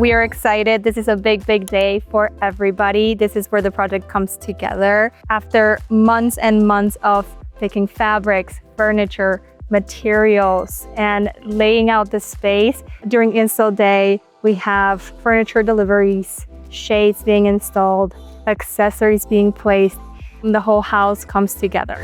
We are excited. This is a big day for everybody. This is where the project comes together. After months and months of picking fabrics, furniture, materials, and laying out the space, during install day, we have furniture deliveries, shades being installed, accessories being placed, and the whole house comes together.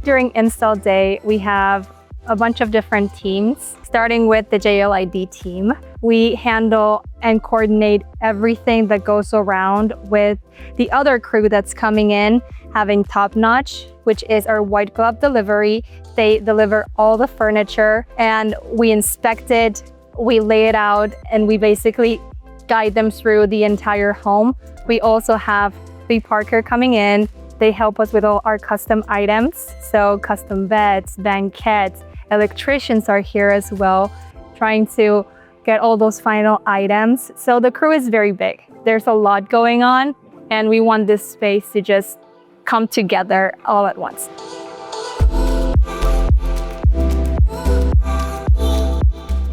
During install day, we have a bunch of different teams, starting with the JLID team. We handle and coordinate everything that goes around with the other crew that's coming in, having Top Notch, which is our white glove delivery. They deliver all the furniture and we inspect it, we lay it out, and we basically guide them through the entire home. We also have the Parker coming in. They help us with all our custom items. So custom beds, banquettes, electricians are here as well, trying to get all those final items. So the crew is very big. There's a lot going on, and we want this space to just come together all at once.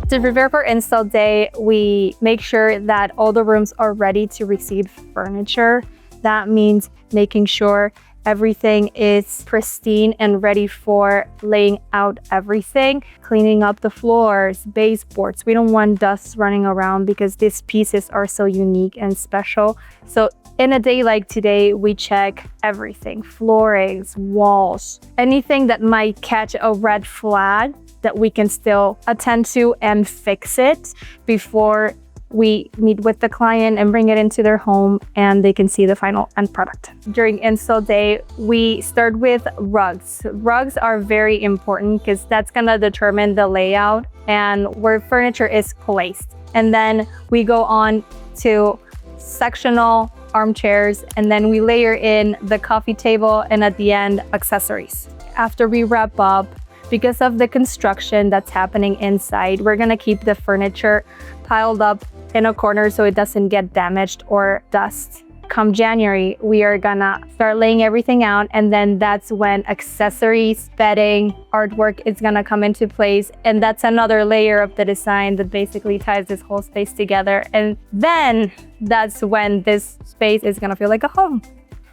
To prepare for install day, we make sure that all the rooms are ready to receive furniture. That means making sure everything is pristine and ready for laying out everything, cleaning up the floors, baseboards. We don't want dust running around because these pieces are so unique and special. So in a day like today, we check everything, floorings, walls, anything that might catch a red flag that we can still attend to and fix it before we meet with the client and bring it into their home and they can see the final end product. During install day, we start with rugs. Rugs are very important because that's gonna determine the layout and where furniture is placed. And then we go on to sectional armchairs, and then we layer in the coffee table and at the end, accessories. After we wrap up, because of the construction that's happening inside, we're gonna keep the furniture piled up in a corner so it doesn't get damaged or dust. Come January, we are gonna start laying everything out, and then that's when accessories, bedding, artwork is gonna come into place, and that's another layer of the design that basically ties this whole space together. And then that's when this space is gonna feel like a home.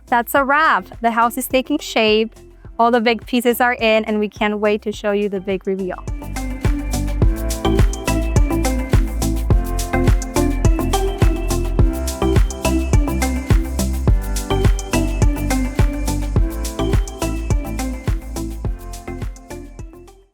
That's a wrap. The house is taking shape. All the big pieces are in, and we can't wait to show you the big reveal.